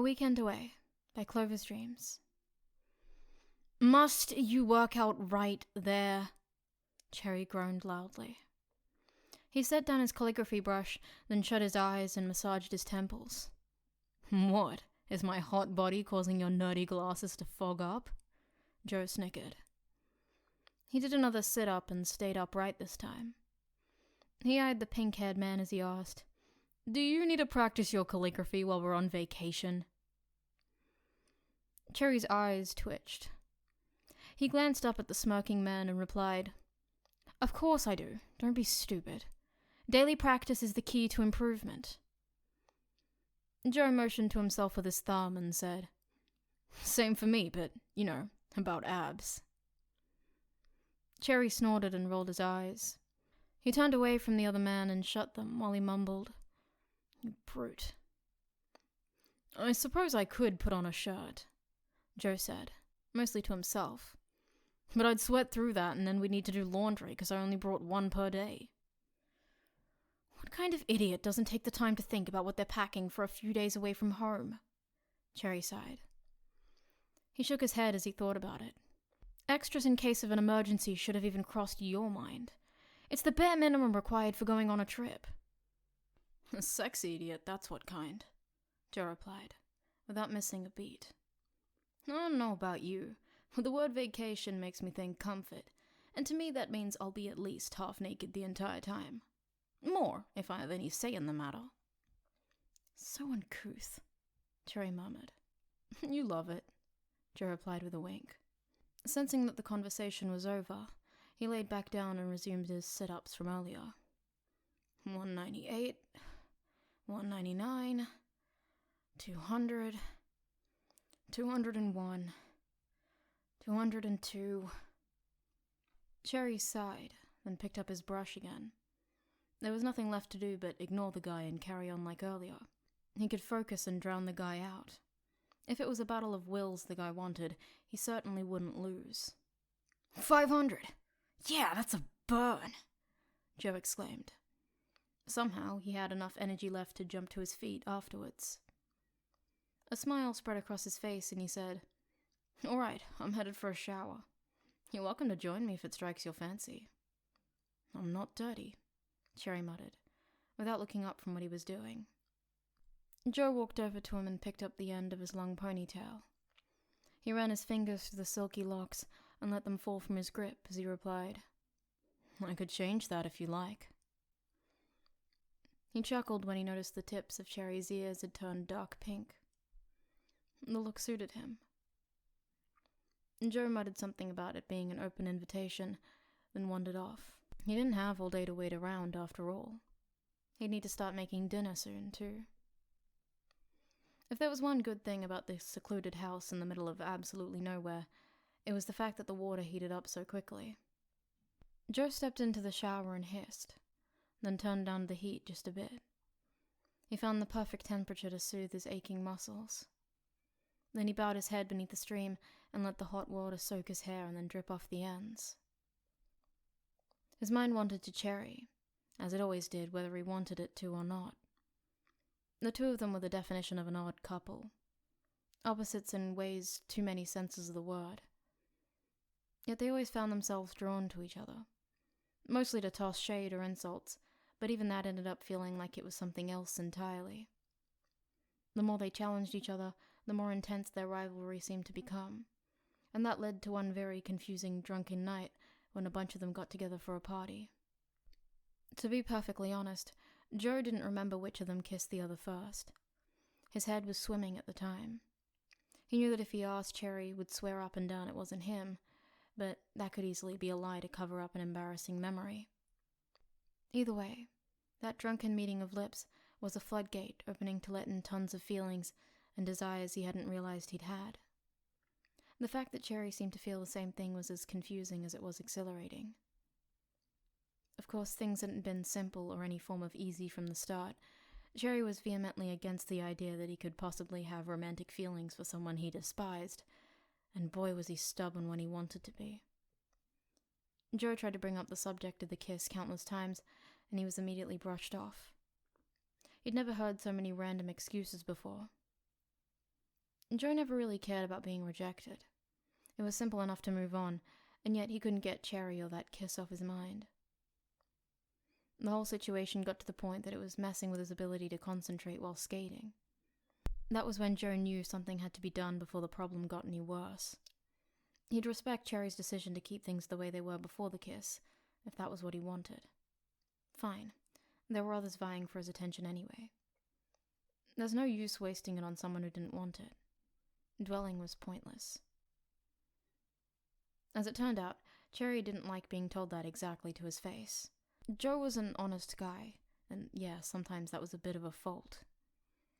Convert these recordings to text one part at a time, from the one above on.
Weekend Away by Clover's Dreams. Must you work out right there? Cherry groaned loudly. He set down his calligraphy brush, then shut his eyes and massaged his temples. What? Is my hot body causing your nerdy glasses to fog up? Joe snickered. He did another sit-up and stayed upright this time. He eyed the pink-haired man as he asked, "Do you need to practice your calligraphy while we're on vacation?" Cherry's eyes twitched. He glanced up at the smirking man and replied, "Of course I do. Don't be stupid. Daily practice is the key to improvement." Joe motioned to himself with his thumb and said, "Same for me, but, about abs." Cherry snorted and rolled his eyes. He turned away from the other man and shut them while he mumbled, "You brute." "I suppose I could put on a shirt," Joe said, mostly to himself. "But I'd sweat through that and then we'd need to do laundry because I only brought one per day." "What kind of idiot doesn't take the time to think about what they're packing for a few days away from home?" Cherry sighed. He shook his head as he thought about it. Extras in case of an emergency should have even crossed your mind. It's the bare minimum required for going on a trip. "A sexy idiot, that's what kind," Joe replied, without missing a beat. "I don't know about you, but the word vacation makes me think comfort, and to me that means I'll be at least half naked the entire time. More, if I have any say in the matter." "So uncouth," Cherry murmured. "You love it," Joe replied with a wink. Sensing that the conversation was over, he laid back down and resumed his sit-ups from earlier. 198, 199, 200, 201, 202. Cherry sighed, then picked up his brush again. There was nothing left to do but ignore the guy and carry on like earlier. He could focus and drown the guy out. If it was a battle of wills the guy wanted, he certainly wouldn't lose. 500! Yeah, that's a burn! Joe exclaimed. Somehow, he had enough energy left to jump to his feet afterwards. A smile spread across his face and he said, "All right, I'm headed for a shower. You're welcome to join me if it strikes your fancy." "I'm not dirty," Cherry muttered, without looking up from what he was doing. Joe walked over to him and picked up the end of his long ponytail. He ran his fingers through the silky locks and let them fall from his grip as he replied, "I could change that if you like." He chuckled when he noticed the tips of Cherry's ears had turned dark pink. The look suited him. Joe muttered something about it being an open invitation, then wandered off. He didn't have all day to wait around, after all. He'd need to start making dinner soon, too. If there was one good thing about this secluded house in the middle of absolutely nowhere, it was the fact that the water heated up so quickly. Joe stepped into the shower and hissed, then turned down the heat just a bit. He found the perfect temperature to soothe his aching muscles. Then he bowed his head beneath the stream and let the hot water soak his hair and then drip off the ends. His mind wandered to Cherry, as it always did whether he wanted it to or not. The two of them were the definition of an odd couple. Opposites in ways too many senses of the word. Yet they always found themselves drawn to each other. Mostly to toss shade or insults, but even that ended up feeling like it was something else entirely. The more they challenged each other, the more intense their rivalry seemed to become. And that led to one very confusing drunken night when a bunch of them got together for a party. To be perfectly honest, Joe didn't remember which of them kissed the other first. His head was swimming at the time. He knew that if he asked, Cherry would swear up and down it wasn't him, but that could easily be a lie to cover up an embarrassing memory. Either way, that drunken meeting of lips was a floodgate opening to let in tons of feelings and desires he hadn't realized he'd had. The fact that Cherry seemed to feel the same thing was as confusing as it was exhilarating. Of course, things hadn't been simple or any form of easy from the start. Cherry was vehemently against the idea that he could possibly have romantic feelings for someone he despised, and boy was he stubborn when he wanted to be. Joe tried to bring up the subject of the kiss countless times, and he was immediately brushed off. He'd never heard so many random excuses before. Joe never really cared about being rejected. It was simple enough to move on, and yet he couldn't get Cherry or that kiss off his mind. The whole situation got to the point that it was messing with his ability to concentrate while skating. That was when Joe knew something had to be done before the problem got any worse. He'd respect Cherry's decision to keep things the way they were before the kiss, if that was what he wanted. Fine. There were others vying for his attention anyway. There's no use wasting it on someone who didn't want it. Dwelling was pointless. As it turned out, Cherry didn't like being told that exactly to his face. Joe was an honest guy, and yeah, sometimes that was a bit of a fault.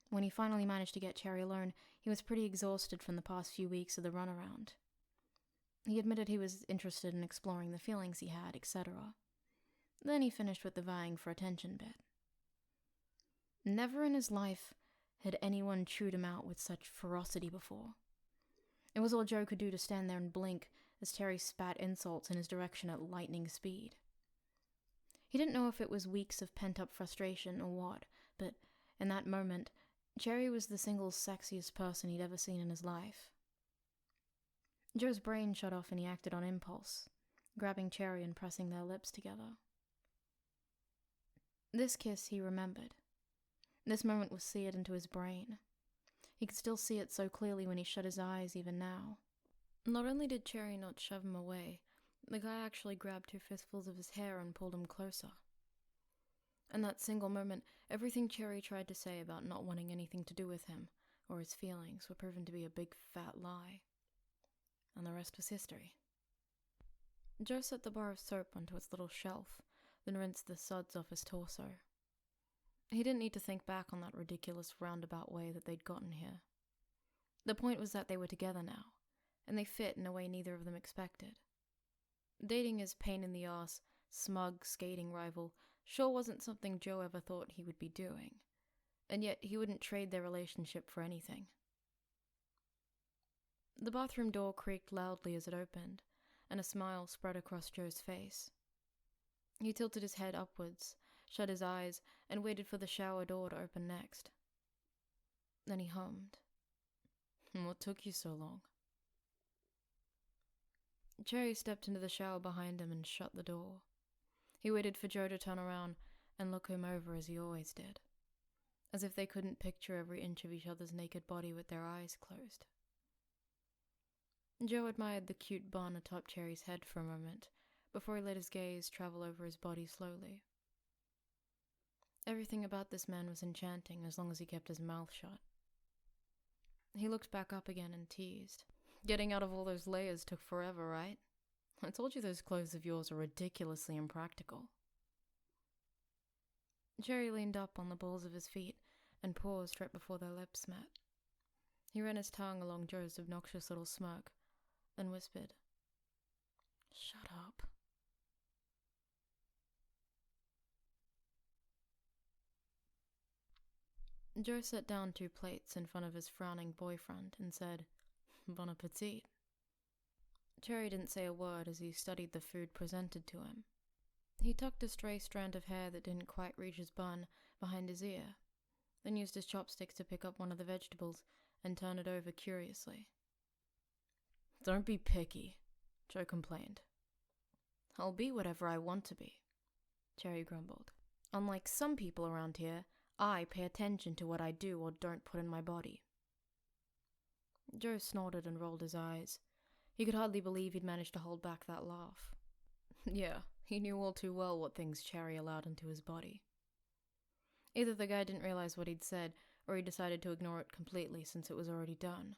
When he finally managed to get Cherry alone, he was pretty exhausted from the past few weeks of the runaround. He admitted he was interested in exploring the feelings he had, etc. Then he finished with the vying for attention bit. Never in his life had anyone chewed him out with such ferocity before. It was all Joe could do to stand there and blink as Cherry spat insults in his direction at lightning speed. He didn't know if it was weeks of pent-up frustration or what, but in that moment, Cherry was the single sexiest person he'd ever seen in his life. Joe's brain shut off and he acted on impulse, grabbing Cherry and pressing their lips together. This kiss he remembered. This moment was seared into his brain. He could still see it so clearly when he shut his eyes even now. Not only did Cherry not shove him away, the guy actually grabbed 2 fistfuls of his hair and pulled him closer. In that single moment, everything Cherry tried to say about not wanting anything to do with him, or his feelings, were proven to be a big fat lie. And the rest was history. Joe set the bar of soap onto its little shelf, then rinsed the suds off his torso. He didn't need to think back on that ridiculous roundabout way that they'd gotten here. The point was that they were together now, and they fit in a way neither of them expected. Dating his pain-in-the-ass, smug skating rival sure wasn't something Joe ever thought he would be doing, and yet he wouldn't trade their relationship for anything. The bathroom door creaked loudly as it opened, and a smile spread across Joe's face. He tilted his head upwards, shut his eyes, and waited for the shower door to open next. Then he hummed. "What took you so long?" Cherry stepped into the shower behind him and shut the door. He waited for Joe to turn around and look him over as he always did, as if they couldn't picture every inch of each other's naked body with their eyes closed. Joe admired the cute bun atop Cherry's head for a moment, before he let his gaze travel over his body slowly. Everything about this man was enchanting as long as he kept his mouth shut. He looked back up again and teased. "Getting out of all those layers took forever, right? I told you those clothes of yours are ridiculously impractical." Cherry leaned up on the balls of his feet and paused right before their lips met. He ran his tongue along Joe's obnoxious little smirk, then whispered, "Shut up." Joe set down 2 plates in front of his frowning boyfriend and said, "Bon appetit." Cherry didn't say a word as he studied the food presented to him. He tucked a stray strand of hair that didn't quite reach his bun behind his ear, then used his chopsticks to pick up one of the vegetables and turn it over curiously. "Don't be picky," Joe complained. "I'll be whatever I want to be," Cherry grumbled. "Unlike some people around here, I pay attention to what I do or don't put in my body." Joe snorted and rolled his eyes. He could hardly believe he'd managed to hold back that laugh. Yeah, he knew all too well what things Cherry allowed into his body. Either the guy didn't realize what he'd said, or he decided to ignore it completely since it was already done.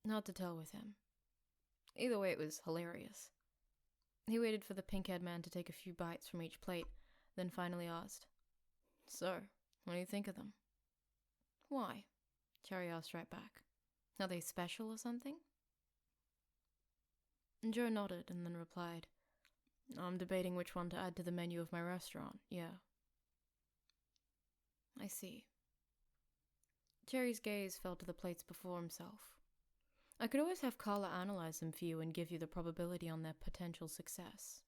Hard to tell with him. Either way, it was hilarious. He waited for the pink-haired man to take a few bites from each plate, then finally asked, "So, what do you think of them?" "Why?" Cherry asked right back. "Are they special or something?" Joe nodded and then replied, "I'm debating which one to add to the menu of my restaurant, yeah." "I see." Cherry's gaze fell to the plates before himself. "I could always have Carla analyze them for you and give you the probability on their potential success."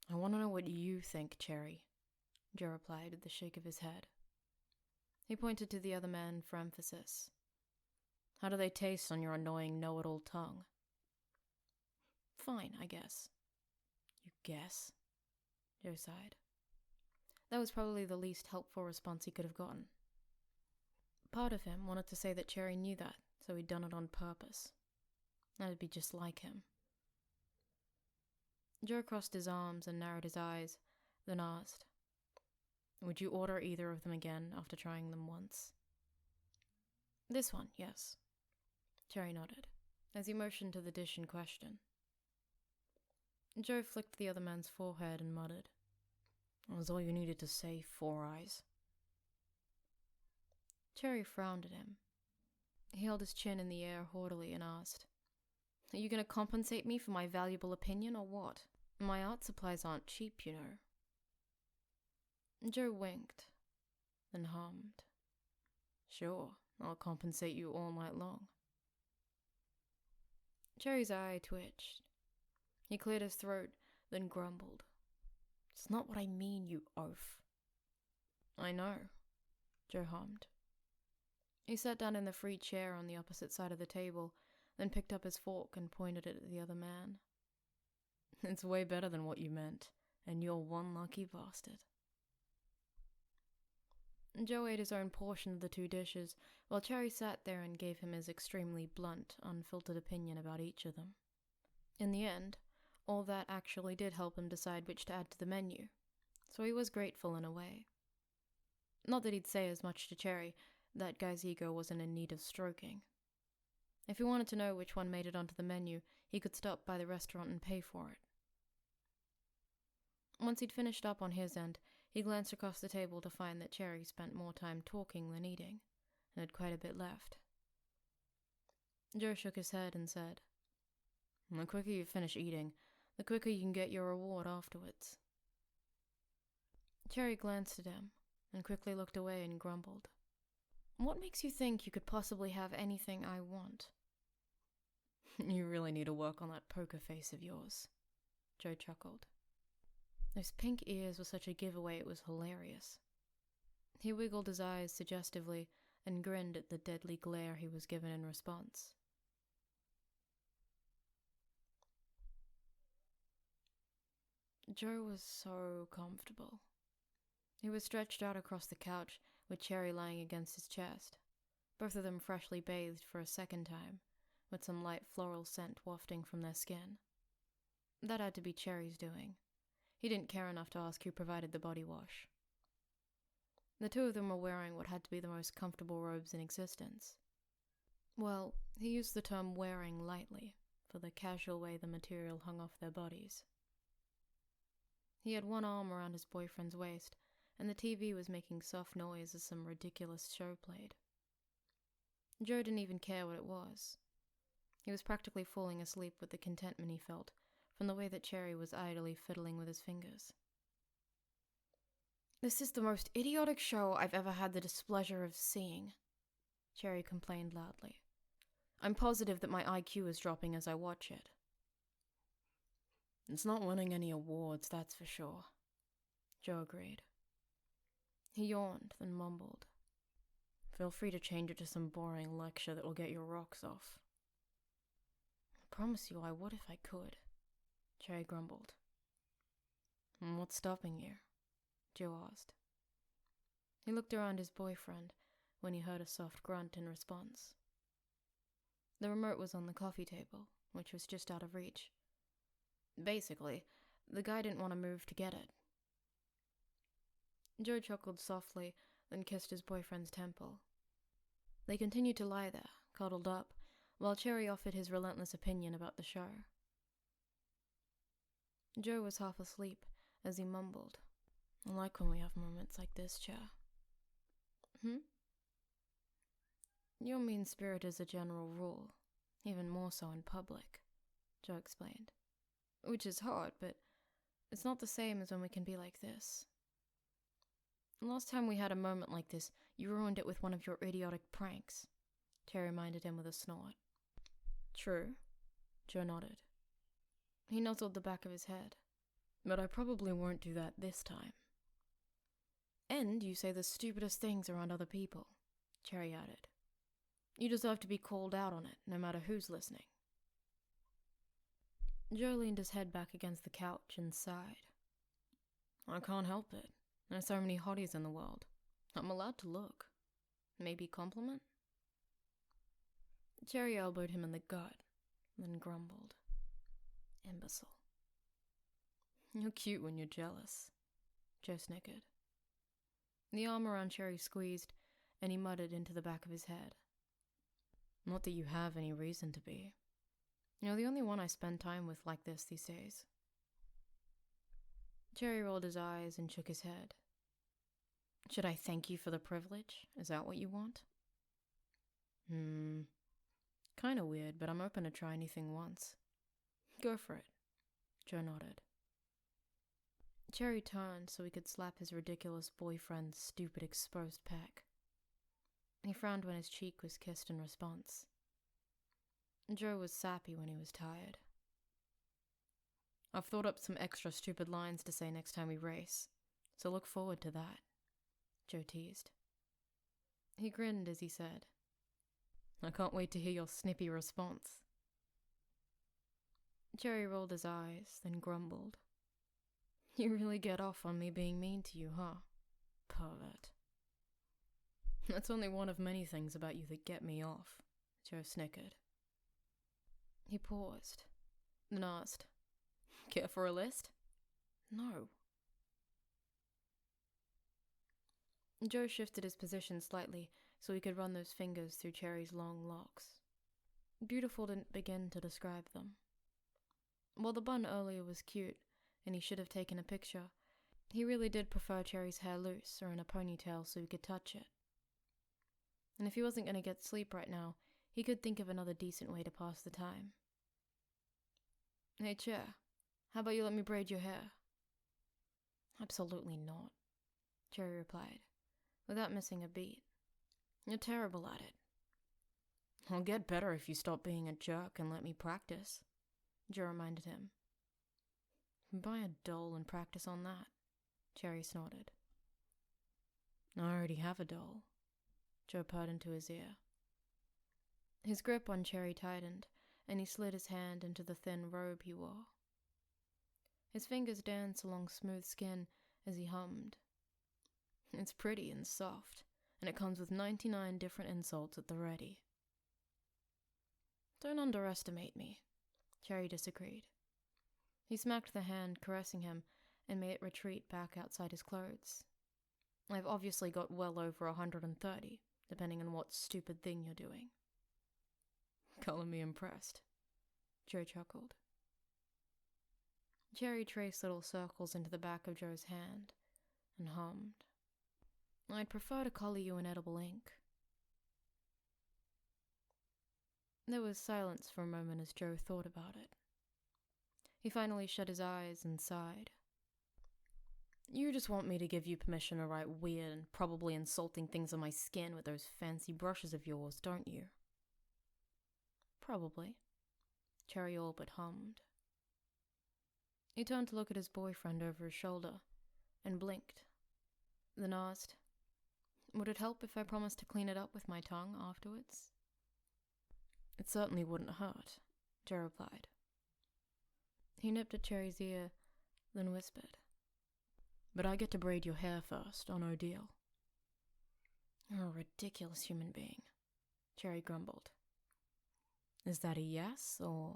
"I want to know what you think, Cherry," Joe replied with a shake of his head. He pointed to the other man for emphasis. "How do they taste on your annoying know-it-all tongue?" "Fine, I guess." "You guess?" Joe sighed. That was probably the least helpful response he could have gotten. Part of him wanted to say that Cherry knew that, so he'd done it on purpose. That would be just like him. Joe crossed his arms and narrowed his eyes, then asked, "Would you order either of them again after trying them once?" "This one, yes." Cherry nodded, as he motioned to the dish in question. Joe flicked the other man's forehead and muttered, "That was all you needed to say, Four Eyes." Cherry frowned at him. He held his chin in the air haughtily and asked, "Are you going to compensate me for my valuable opinion or what? My art supplies aren't cheap, you know." Joe winked, then hummed, "Sure, I'll compensate you all night long." Cherry's eye twitched. He cleared his throat, then grumbled, "It's not what I mean, you oaf." "I know," Joe hummed. He sat down in the free chair on the opposite side of the table, then picked up his fork and pointed it at the other man. "It's way better than what you meant, and you're one lucky bastard." Joe ate his own portion of the two dishes, while Cherry sat there and gave him his extremely blunt, unfiltered opinion about each of them. In the end, all that actually did help him decide which to add to the menu, so he was grateful in a way. Not that he'd say as much to Cherry, that guy's ego wasn't in need of stroking. If he wanted to know which one made it onto the menu, he could stop by the restaurant and pay for it. Once he'd finished up on his end, he glanced across the table to find that Cherry spent more time talking than eating, and had quite a bit left. Joe shook his head and said, "The quicker you finish eating, the quicker you can get your reward afterwards." Cherry glanced at him, and quickly looked away and grumbled, "What makes you think you could possibly have anything I want?" "You really need to work on that poker face of yours," Joe chuckled. Those pink ears were such a giveaway it was hilarious. He wiggled his eyes suggestively and grinned at the deadly glare he was given in response. Joe was so comfortable. He was stretched out across the couch, with Cherry lying against his chest, both of them freshly bathed for a second time, with some light floral scent wafting from their skin. That had to be Cherry's doing. He didn't care enough to ask who provided the body wash. The two of them were wearing what had to be the most comfortable robes in existence. Well, he used the term wearing lightly, for the casual way the material hung off their bodies. He had one arm around his boyfriend's waist, and the TV was making soft noise as some ridiculous show played. Joe didn't even care what it was. He was practically falling asleep with the contentment he felt from the way that Cherry was idly fiddling with his fingers. "This is the most idiotic show I've ever had the displeasure of seeing," Cherry complained loudly. "I'm positive that my IQ is dropping as I watch it." "It's not winning any awards, that's for sure," Joe agreed. He yawned, then mumbled, "Feel free to change it to some boring lecture that will get your rocks off." "I promise you I would if I could," Cherry grumbled. "What's stopping you?" Joe asked. He looked around his boyfriend when he heard a soft grunt in response. The remote was on the coffee table, which was just out of reach. Basically, the guy didn't want to move to get it. Joe chuckled softly, then kissed his boyfriend's temple. They continued to lie there, cuddled up, while Cherry offered his relentless opinion about the show. Joe was half asleep as he mumbled, "I like when we have moments like this, Chair." "You're mean-spirited as a general rule, even more so in public," Joe explained. "Which is hard, but it's not the same as when we can be like this. Last time we had a moment like this, you ruined it with one of your idiotic pranks," Cherry reminded him with a snort. "True," Joe nodded. He nuzzled the back of his head. "But I probably won't do that this time." And you say the stupidest things around other people, Cherry added. You deserve to be called out on it, no matter who's listening. Joe leaned his head back against the couch and sighed. I can't help it. There's so many hotties in the world. I'm allowed to look. Maybe compliment? Cherry elbowed him in the gut, then grumbled. Imbecile. You're cute when you're jealous, Joe snickered. The arm around Cherry squeezed, and he muttered into the back of his head. Not that you have any reason to be. You're the only one I spend time with like this these days. Cherry rolled his eyes and shook his head. Should I thank you for the privilege? Is that what you want? Kinda weird, but I'm open to try anything once. Go for it, Joe nodded. Cherry turned so he could slap his ridiculous boyfriend's stupid exposed peck. He frowned when his cheek was kissed in response. Joe was sappy when he was tired. I've thought up some extra stupid lines to say next time we race, so look forward to that, Joe teased. He grinned as he said, I can't wait to hear your snippy response. Cherry rolled his eyes, then grumbled. You really get off on me being mean to you, huh? Pervert. That's only one of many things about you that get me off, Joe snickered. He paused, then asked, Care for a list? No. Joe shifted his position slightly so he could run those fingers through Cherry's long locks. Beautiful didn't begin to describe them. While the bun earlier was cute, and he should have taken a picture, he really did prefer Cherry's hair loose or in a ponytail so he could touch it. And if he wasn't going to get sleep right now, he could think of another decent way to pass the time. Hey, Chair, how about you let me braid your hair? Absolutely not, Cherry replied, without missing a beat. You're terrible at it. I'll get better if you stop being a jerk and let me practice, Joe reminded him. Buy a doll and practice on that, Cherry snorted. I already have a doll, Joe purred into his ear. His grip on Cherry tightened, and he slid his hand into the thin robe he wore. His fingers danced along smooth skin as he hummed. It's pretty and soft, and it comes with 99 different insults at the ready. Don't underestimate me, Cherry disagreed. He smacked the hand caressing him and made it retreat back outside his clothes. I've obviously got well over 130, depending on what stupid thing you're doing. Color me impressed, Joe chuckled. Cherry traced little circles into the back of Joe's hand and hummed. I'd prefer to color you in edible ink. There was silence for a moment as Joe thought about it. He finally shut his eyes and sighed. You just want me to give you permission to write weird and probably insulting things on my skin with those fancy brushes of yours, don't you? Probably, Cherry all but hummed. He turned to look at his boyfriend over his shoulder and blinked, then asked, Would it help if I promised to clean it up with my tongue afterwards? It certainly wouldn't hurt, Joe replied. He nipped at Cherry's ear, then whispered, But I get to braid your hair first, or no deal. You're a ridiculous human being, Cherry grumbled. Is that a yes, or...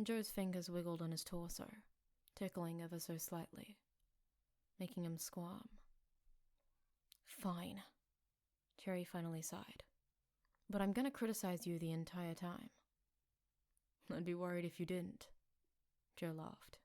Joe's fingers wiggled on his torso, tickling ever so slightly, making him squirm. Fine, Cherry finally sighed. But I'm gonna criticize you the entire time. I'd be worried if you didn't, Joe laughed.